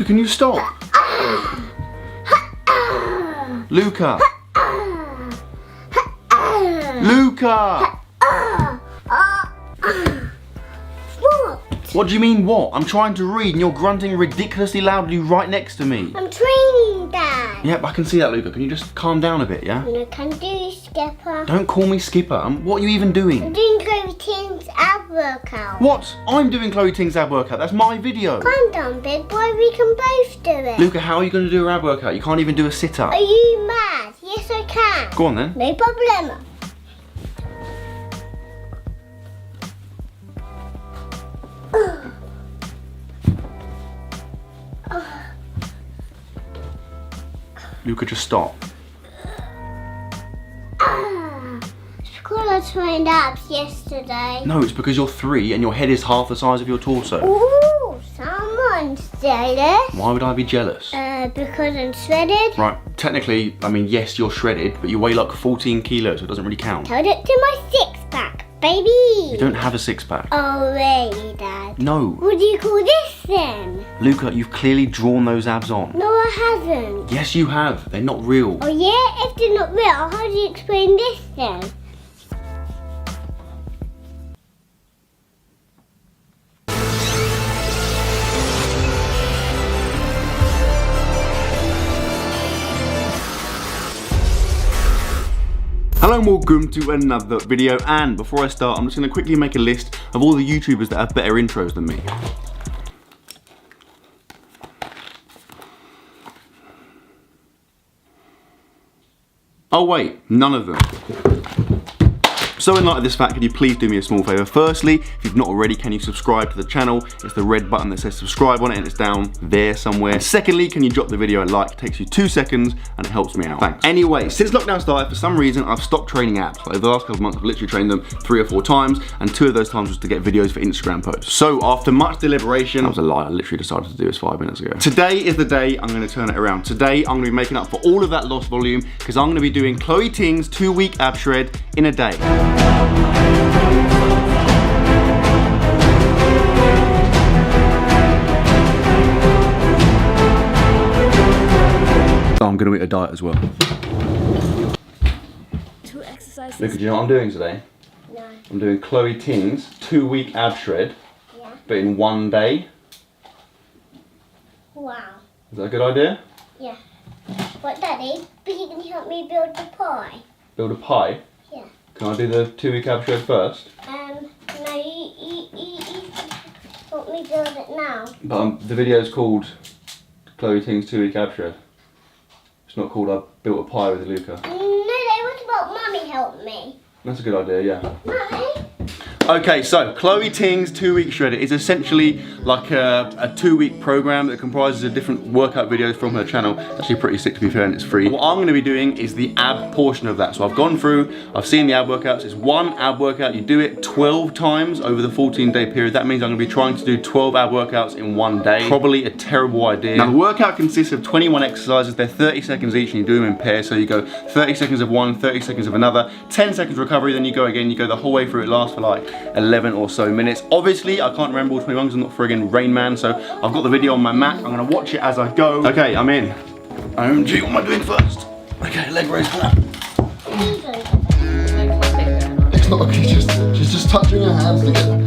can you stop? Luca! Luca! What do you mean what? I'm trying to read and you're grunting ridiculously loudly right next to me. I'm training, Dad. Yep, I can see that, Luca. Can you just calm down a bit, yeah? No, can do, Skipper. Don't call me Skipper. What are you even doing? I'm doing ChloeTing's ab workout. What? I'm doing ChloeTing's ab workout. That's my video. Calm down, big boy. We can both do it. Luca, how are you going to do a ab workout? You can't even do a sit-up. Are you mad? Yes, I can. Go on then. No problem. Luca, just stop. It's because I trained abs yesterday. No, it's because you're 3 and your head is half the size of your torso. Ooh, someone's jealous. Why would I be jealous? Because I'm shredded. Right, technically, I mean, yes, you're shredded, but you weigh like 14 kilos, so it doesn't really count. Hold it to my six-pack, baby. You don't have a six-pack. Oh, really, Dad? No. What do you call this then? Luca, you've clearly drawn those abs on. No, I haven't. Yes, you have. They're not real. Oh, yeah? If they're not real, how do you explain this then? Hello and welcome to another video, and before I start, I'm just going to quickly make a list of all the YouTubers that have better intros than me. Oh wait, none of them. So in light of this fact, could you please do me a small favour? Firstly, if you've not already, can you subscribe to the channel? It's the red button that says subscribe on it and it's down there somewhere. And secondly, can you drop the video a like? It takes you 2 seconds and it helps me out. Thanks. Anyway, since lockdown started, for some reason, I've stopped training abs. Over the last couple of months, I've literally trained them 3 or 4 times, and 2 of those times was to get videos for Instagram posts. So after much deliberation, that was a lie, I literally decided to do this 5 minutes ago. Today is the day I'm gonna turn it around. Today, I'm gonna be making up for all of that lost volume because I'm gonna be doing ChloeTing's 2-week ab shred in a day. I'm going to eat a diet as well. 2 exercises. Look, do you know what I'm doing today? No. I'm doing ChloeTing's 2-week ab shred, Yeah. but in 1 day. Wow. Is that a good idea? Yeah. What, Daddy? But you can help me build the pie. Build a pie? Yeah. Can I do the 2-week ab shred first? No, you help me build it now. But the video's called ChloeTing's 2-week ab shred. It's not called I built a pie with Luca. No, Daddy, what about Mummy help me? That's a good idea, yeah. Mummy? Okay, so ChloeTing's 2-week shredder is essentially like a 2-week program that comprises of different workout videos from her channel. It's actually pretty sick, to be fair, and it's free. What I'm going to be doing is the ab portion of that. So I've gone through, I've seen the ab workouts. It's 1 ab workout. You do it 12 times over the 14-day period. That means I'm going to be trying to do 12 ab workouts in 1 day. Probably a terrible idea. Now the workout consists of 21 exercises. They're 30 seconds each and you do them in pairs. So you go 30 seconds of one, 30 seconds of another, 10 seconds recovery, then you go again. You go the whole way through. It lasts for like 11 or so minutes. Obviously, I can't remember all 21 because I'm not friggin' Rain Man, so I've got the video on my Mac. I'm gonna watch it as I go. Okay, I'm in. OMG, what am I doing first? Okay, leg raise clap. It's not, she's just touching her hands together.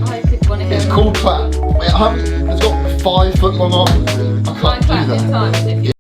It's called clap. Wait, it's got 5 foot long arms. I can't do that.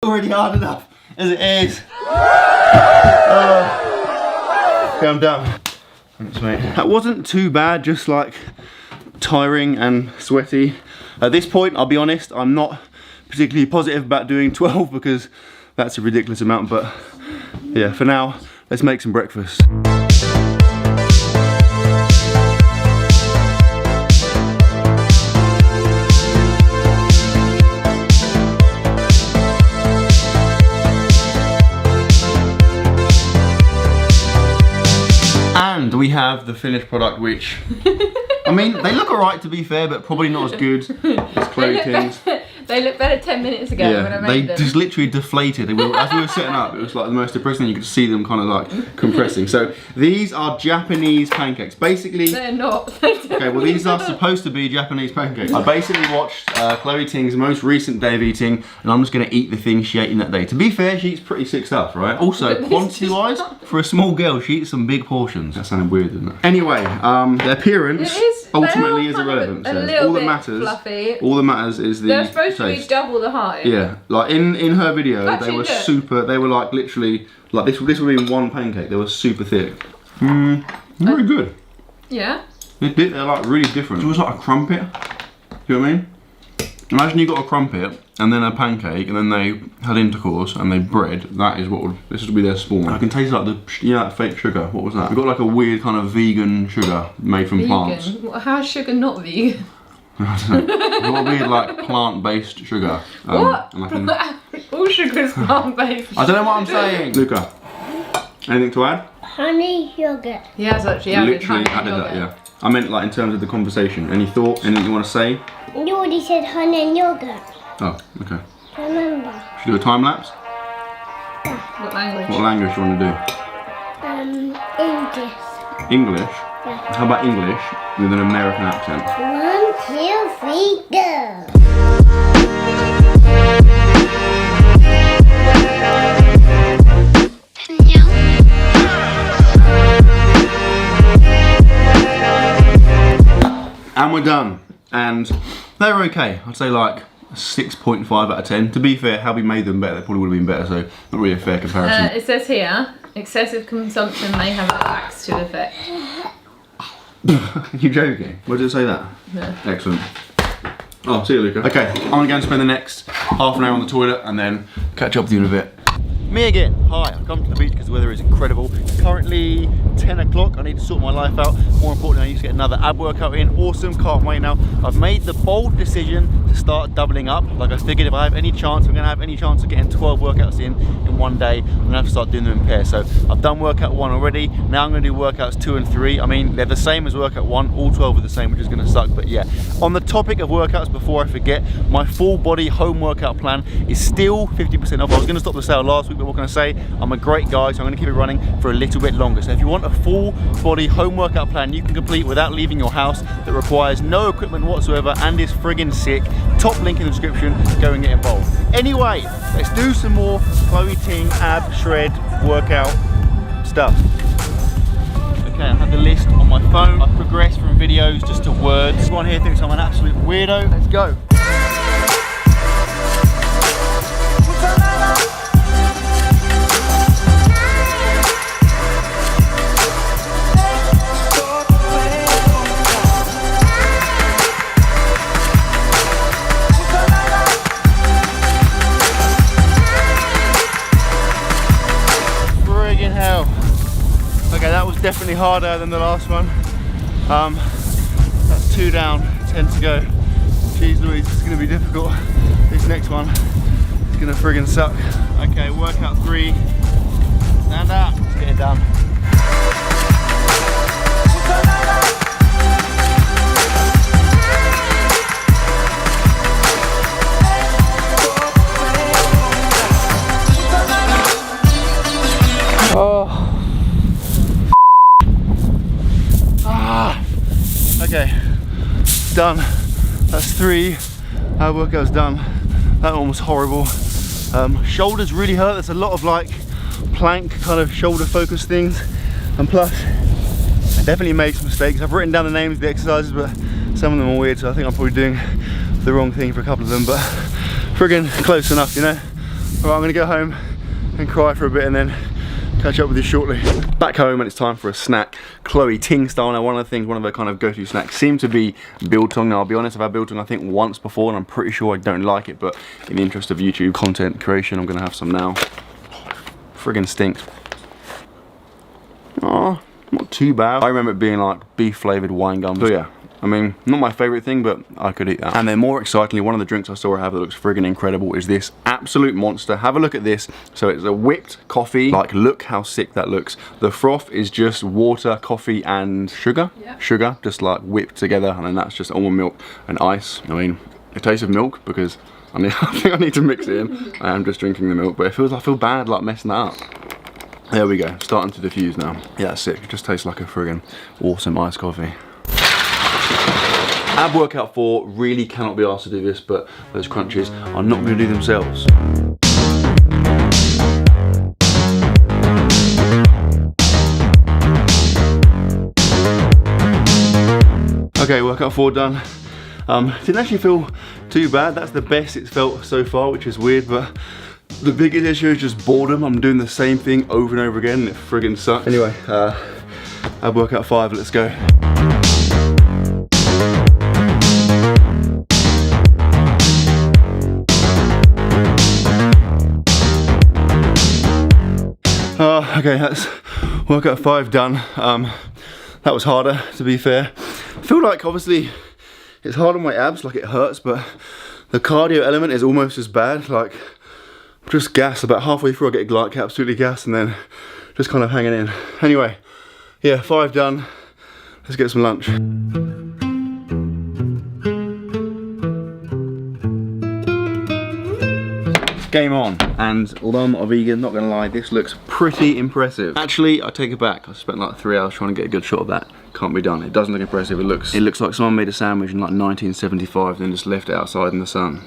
already hard enough as it is. Okay, I'm done. Thanks, mate. That wasn't too bad, just like tiring and sweaty. At this point, I'll be honest, I'm not particularly positive about doing 12 because that's a ridiculous amount, but yeah, for now, let's make some breakfast. And we have the finished product, which, I mean, they look alright to be fair, but probably not as good as ChloeTing's. They looked better 10 minutes ago when I made them. They just literally deflated. As we were setting up, it was like the most depressing. You could see them kind of like compressing. So these are Japanese pancakes. Basically, they're not. Okay, well these are supposed to be Japanese pancakes. I basically watched ChloeTing's most recent day of eating, and I'm just gonna eat the thing she ate in that day. To be fair, she eats pretty sick stuff, right? Also, quantity-wise, for a small girl, she eats some big portions. That sounded weird, didn't it? Anyway, their appearance ultimately is irrelevant. All that matters. Fluffy. All that matters is the They're supposed to be double the height. Yeah, like in her video, Actually, they were look. super. They were like literally like this would have been one pancake. They were super thick. Very good. Yeah. They're like really different. It was like a crumpet. You know what I mean? Imagine you got a crumpet and then a pancake and then they had intercourse and they bread. That is what would. This would be their spawn. I can taste like that fake sugar. What was that? We've got like a weird kind of vegan sugar made from plants. How is sugar not vegan? I don't know. We've got a weird like plant-based sugar. What? And All sugar is plant-based. I don't know what I'm saying. Luca, anything to add? Honey yogurt. He has actually added Literally added that, yeah. I meant like in terms of the conversation. Any thoughts? Anything you want to say? You already said honey and yogurt. Oh, okay. Remember. Should we do a time lapse? What language? What language do you want to English. do? English? Yeah. How about English with an American accent? 1, 2, 3, go. And we're done. And they were okay. I'd say like 6.5 out of 10. To be fair, how we made them better, they probably would have been better, so not really a fair comparison. It says here, excessive consumption may have a laxative effect. You joking? Where did it say that? No. Excellent. Oh, see you, Luca. Okay, I'm gonna go and spend the next half an hour on the toilet and then catch up with you in a bit. Me again. Hi, I've come to the beach because the weather is incredible. It's currently 10 o'clock. I need to sort my life out. More importantly, I need to get another ab workout in. Awesome, can't wait now. I've made the bold decision to start doubling up. Like I figured if I have any chance, I'm gonna have any chance of getting 12 workouts in one day, I'm gonna have to start doing them in pairs. So I've done workout 1 already. Now I'm gonna do workouts 2 and 3. I mean, they're the same as workout 1. All 12 are the same, which is gonna suck, but yeah. On the topic of workouts, before I forget, my full body home workout plan is still 50% off. I was gonna stop the sale last week, but what can I say? I'm a great guy, so I'm gonna keep it running for a little bit longer. So if you want a full body home workout plan you can complete without leaving your house, that requires no equipment whatsoever and is friggin' sick, top link in the description, go and get involved. Anyway, let's do some more ChloeTing ab shred workout stuff. Okay, I have the list on my phone. I've progressed from videos just to words. Everyone here thinks I'm an absolute weirdo. Let's go. Okay, that was definitely harder than the last one. That's 2 down, 10 to go. Jeez Louise, this is gonna be difficult. This next one is gonna friggin' suck. Okay, workout 3. Stand up, let's get it done. Oh. Okay, done. That's 3. Our workout's done. That one was horrible. Shoulders really hurt. There's a lot of like plank kind of shoulder focused things, and plus I definitely made some mistakes. I've written down the names of the exercises, but some of them are weird, so I think I'm probably doing the wrong thing for a couple of them, but friggin' close enough, you know. Alright, I'm gonna go home and cry for a bit and then catch up with you shortly. Back home and it's time for a snack. Chloe Ting style. Now one of her kind of go-to snacks seem to be biltong. Now I'll be honest, I've had biltong I think once before and I'm pretty sure I don't like it, but in the interest of YouTube content creation, I'm gonna have some now. Friggin' stinks. Oh, not too bad. I remember it being like beef flavoured wine gums. So yeah, I mean, not my favourite thing, but I could eat that. And then more excitingly, one of the drinks I saw her have that looks friggin' incredible is this absolute monster. Have a look at this. So it's a whipped coffee. Like, look how sick that looks. The froth is just water, coffee, and sugar. Yeah. Sugar, just like whipped together, and then that's just almond milk and ice. I mean, it tastes of milk because I think I need to mix it in. I am just drinking the milk, but I feel bad like messing that up. There we go, starting to diffuse now. Yeah, that's sick. It just tastes like a friggin' awesome iced coffee. Ab workout 4, really cannot be asked to do this, but those crunches are not going to do themselves. Okay, workout 4 done. Didn't actually feel too bad. That's the best it's felt so far, which is weird, but the biggest issue is just boredom. I'm doing the same thing over and over again and it friggin' sucks. Anyway, ab workout 5, let's go. Okay, that's workout 5 done. That was harder, to be fair. I feel like obviously it's hard on my abs, like it hurts, but the cardio element is almost as bad. Like, just gas. About halfway through I get like absolutely gassed and then just kind of hanging in. Anyway, yeah, 5 done. Let's get some lunch. Game on. And although I'm not a vegan, not gonna lie, this looks pretty impressive. Actually, I take it back. I spent like 3 hours trying to get a good shot of that. Can't be done. It doesn't look impressive. It looks like someone made a sandwich in like 1975 and then just left it outside in the sun.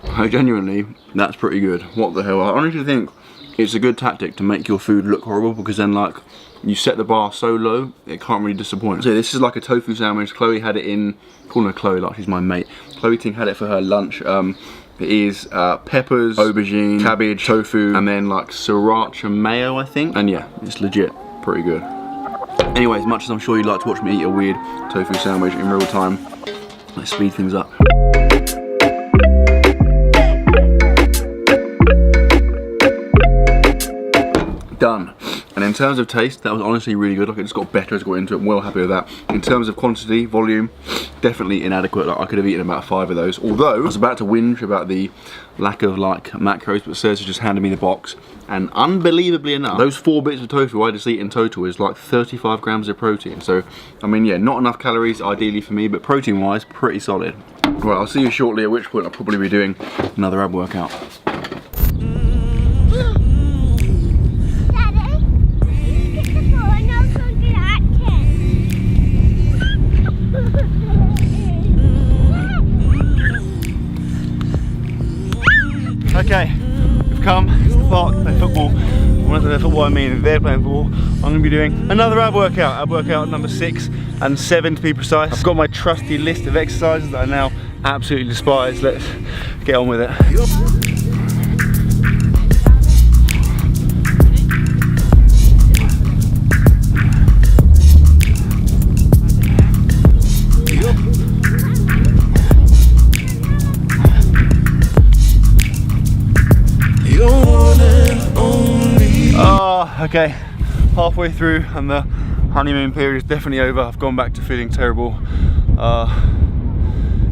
Oh, genuinely, that's pretty good. What the hell? I honestly think it's a good tactic to make your food look horrible because then like you set the bar so low, it can't really disappoint. So this is like a tofu sandwich. Chloe had it in, calling her Chloe like she's my mate. Chloe Ting had it for her lunch. It is peppers, aubergine, cabbage, tofu, and then like sriracha mayo, I think. And yeah, it's legit pretty good. Anyway, as much as I'm sure you'd like to watch me eat a weird tofu sandwich in real time, let's speed things up. Done. And in terms of taste, that was honestly really good. Like, it just got better as I got into it. I'm well happy with that. In terms of quantity, volume, definitely inadequate. Like, I could have eaten about 5 of those. Although I was about to whinge about the lack of like macros, but Serge just handed me the box, and unbelievably enough, those 4 bits of tofu I just eat in total is like 35 grams of protein. So I mean, yeah, not enough calories ideally for me, but protein wise, pretty solid. Right, I'll see you shortly, at which point I'll probably be doing another ab workout. Okay, we've come to the park to play football. When I say football, I mean they're playing football. I'm going to be doing another ab workout number 6 and 7 to be precise. I've got my trusty list of exercises that I now absolutely despise. Let's get on with it. Okay, halfway through and the honeymoon period is definitely over. I've gone back to feeling terrible.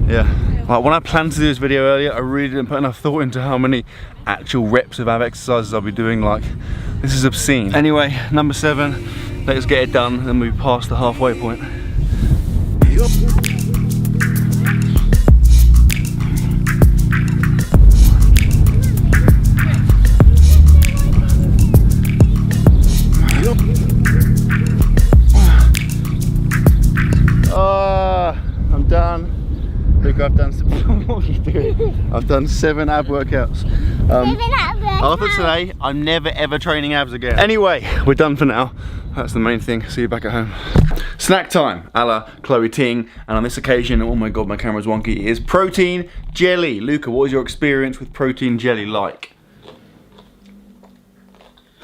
Yeah. Like, when I planned to do this video earlier, I really didn't put enough thought into how many actual reps of ab exercises I'll be doing. Like, this is obscene. Anyway, number 7, let's get it done, then we'll be past the halfway point. I'm done. Look, I've done some, what are you doing? I've done 7 ab workouts. After today, I'm never ever training abs again. Anyway, we're done for now. That's the main thing. See you back at home. Snack time, a la Chloe Ting. And on this occasion, oh my god, my camera's wonky, is protein jelly. Luca, what is your experience with protein jelly like?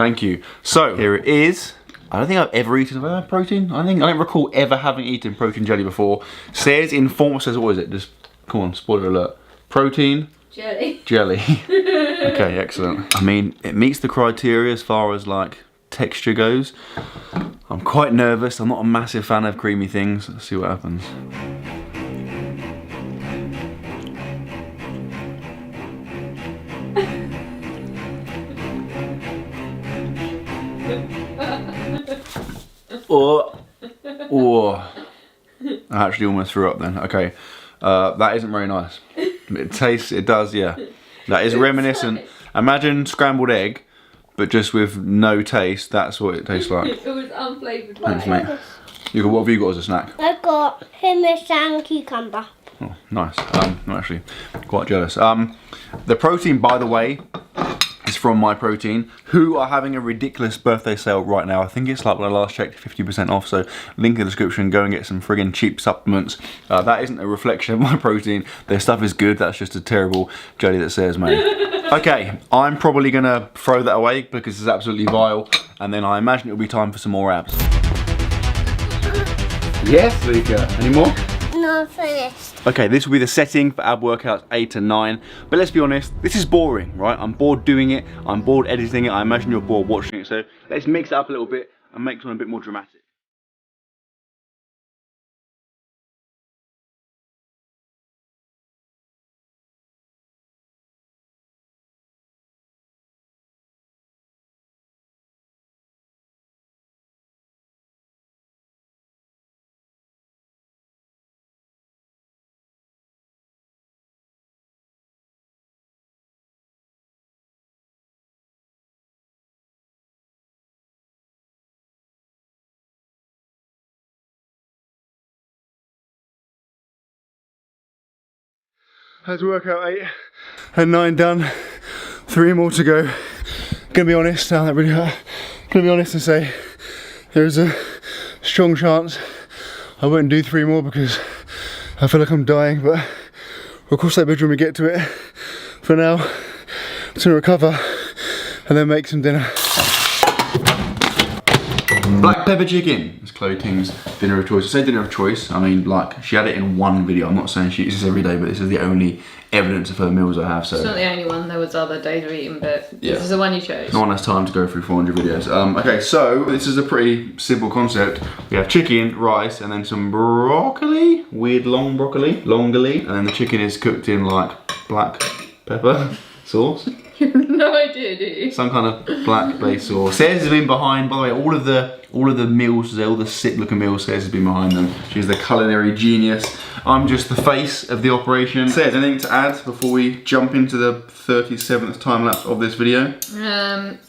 Thank you. So here it is. I don't think I've ever eaten protein. I don't recall ever having eaten protein jelly before. Says in form, says what is it? Just come on, spoiler alert. Protein. Jelly. Jelly. Okay, excellent. I mean, it meets the criteria as far as like texture goes. I'm quite nervous. I'm not a massive fan of creamy things. Let's see what happens. Oh, I actually almost threw up then. Okay, that isn't very nice. It tastes, it does, yeah. That is reminiscent. Imagine scrambled egg, but just with no taste. That's what it tastes like. It was unflavoured. Thanks, mate. What have you got as a snack? I've got hummus and cucumber. Oh, nice. I'm actually quite jealous. The protein, by the way, is from My Protein, who are having a ridiculous birthday sale right now. I think it's like, when I last checked, 50% off, so link in the description, go and get some friggin' cheap supplements. That isn't a reflection of My Protein. Their stuff is good, that's just a terrible jelly that Sarah's made. Okay, I'm probably gonna throw that away because it's absolutely vile, and then I imagine it'll be time for some more abs. Yes, Lika. Any more? No, finished. Okay, this will be the setting for ab workouts 8 and 9. But let's be honest, this is boring, right? I'm bored doing it, I'm bored editing it, I imagine you're bored watching it. So let's mix it up a little bit and make something a bit more dramatic. That's workout 8 and 9 done. 3 more to go. Gonna be honest, that really hurt. Gonna be honest and say there's a strong chance I won't do 3 more because I feel like I'm dying, but we'll cross that bridge when we get to it. For now, I'm just gonna recover and then make some dinner. Black pepper chicken. It's Chloe Ting's dinner of choice. I say dinner of choice, I mean like she had it in one video. I'm not saying she eats this every day, but this is the only evidence of her meals I have. So it's not the only one, there was other days of eating, but yeah, this is the one you chose. No one has time to go through 400 videos. Okay, so this is a pretty simple concept. We have chicken, rice, and then some broccoli. Weird long broccoli, longoli. And then the chicken is cooked in like black pepper sauce. You have no idea, do you? Some kind of black base sauce. Says has been behind, by the way, all of the meals, all the sick looking meals, Says has been behind them. She's the culinary genius. I'm just the face of the operation. Says, anything to add before we jump into the 37th time lapse of this video?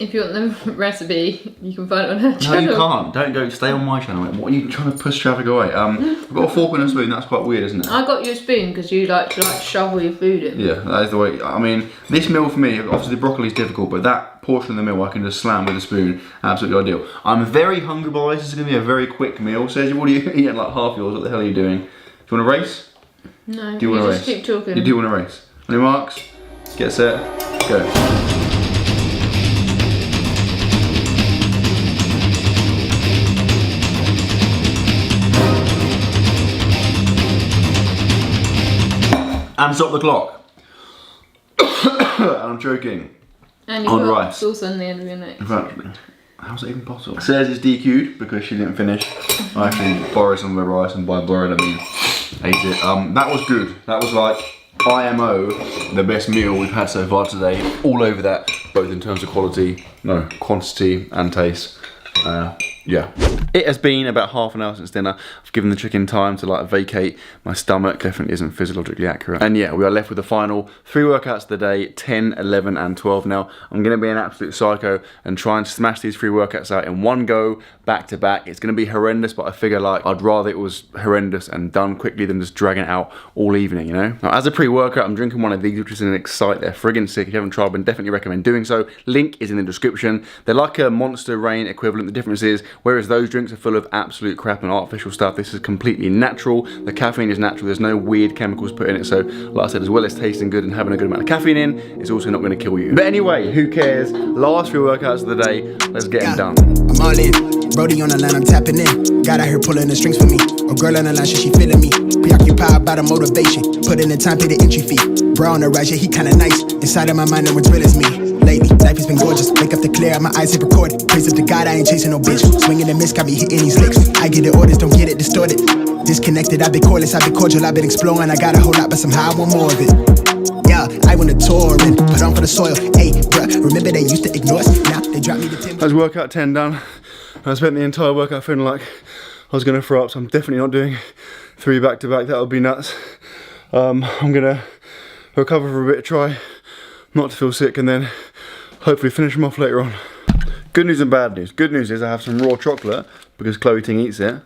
If you want the recipe, you can find it on her channel. No, you can't. Don't go. Stay on my channel. What are you trying to push traffic away? I've got a fork and a spoon. That's quite weird, isn't it? I got you a spoon because you like to shovel your food in. Yeah, that is the way. I mean, this meal for me, obviously the broccoli is difficult, but that portion of the meal I can just slam with a spoon. Absolutely ideal. I'm very hungry, boys. This is going to be a very quick meal. Says you've already eaten like half yours. What the hell are you doing? Do you want to race? No, do you want to race? Just keep talking. You do want to race. On your marks, get set, go. And stop the clock. I'm joking. And you've got sauce on the end of your neck. In fact, how's that even possible? Says it's DQ'd because she didn't finish. I actually borrowed some of her rice, and by borrowed I mean ate it. That was good. That was like IMO, the best meal we've had so far today. All over that, both in terms of quality, no, quantity and taste. Yeah. It has been about half an hour since dinner. I've given the chicken time to like vacate my stomach. Definitely isn't physiologically accurate. And yeah, we are left with the final 3 workouts of the day, 10, 11 and 12 now. I'm gonna be an absolute psycho and try and smash these 3 workouts out in one go, back to back. It's gonna be horrendous, but I figure like I'd rather it was horrendous and done quickly than just dragging it out all evening, you know? Now, as a pre-workout, I'm drinking one of these, which is an Excite. They're friggin' sick. If you haven't tried them, definitely recommend doing so. Link is in the description. They're like a Monster Rain equivalent. The difference is Whereas those drinks are full of absolute crap and artificial stuff, this is completely natural. The caffeine is natural, there's no weird chemicals put in it. So like I said, as well as tasting good and having a good amount of caffeine in, it's also not gonna kill you. But anyway, who cares? Last 3 workouts of the day, let's get them done. I'm all in. Brody on the line, I'm tapping in. God out here pulling the strings for me. A girl on the line, she feeling me. Preoccupied by the motivation. Put in the time, pay the entry fee. Bro on the rise, yeah, he kinda nice. Inside of my mind, no one's real as me. Lately, life has been gorgeous. Wake up to clear, my eyes hit record. Praise up to God, I ain't chasing no bitch. Swinging and miss, got me hitting these licks. I get the orders, don't get it distorted. Disconnected, I've been cordless, I've been cordial, I've been exploring. I got a whole lot, but somehow I want more of it. Yeah, I went to tour and put on for the soil. Hey, bruh, remember they used to ignore us? Now they drop me the 10. That's workout 10 done. I spent the entire workout feeling like I was gonna throw up, so I'm definitely not doing 3 back to back. That would be nuts. I'm gonna recover for a bit, try not to feel sick, and then hopefully finish them off later on. Good news and bad news. Good news is I have some raw chocolate because Chloe Ting eats it.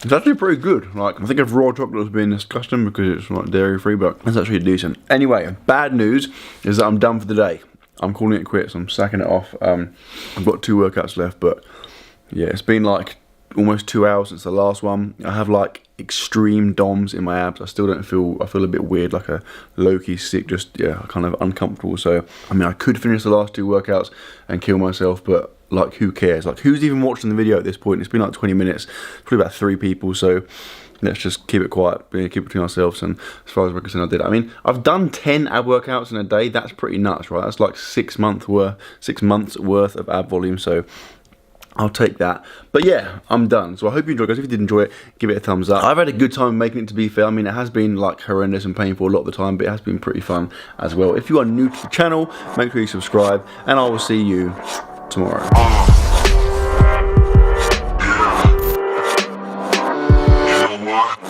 It's actually pretty good. Like, I think if raw chocolate was being disgusting because it's like dairy free, but it's actually decent. Anyway, bad news is that I'm done for the day. I'm calling it quits. I'm sacking it off. I've got 2 workouts left, but yeah, it's been like almost 2 hours since the last one. I have like extreme DOMs in my abs. I still don't feel, I feel a bit weird, like a low-key sick, just, yeah, kind of uncomfortable. So, I mean, I could finish the last 2 workouts and kill myself, but like, who cares? Like, who's even watching the video at this point? It's been like 20 minutes, probably about 3 people, so let's just keep it quiet, keep it between ourselves. And as far as we're concerned, I did. I mean, I've done 10 ab workouts in a day. That's pretty nuts, right? That's like 6 months worth of ab volume, so I'll take that. But yeah, I'm done. So I hope you enjoyed, guys. If you did enjoy it, give it a thumbs up. I've had a good time making it, to be fair. I mean, it has been like horrendous and painful a lot of the time, but it has been pretty fun as well. If you are new to the channel, make sure you subscribe, and I will see you tomorrow. You know what?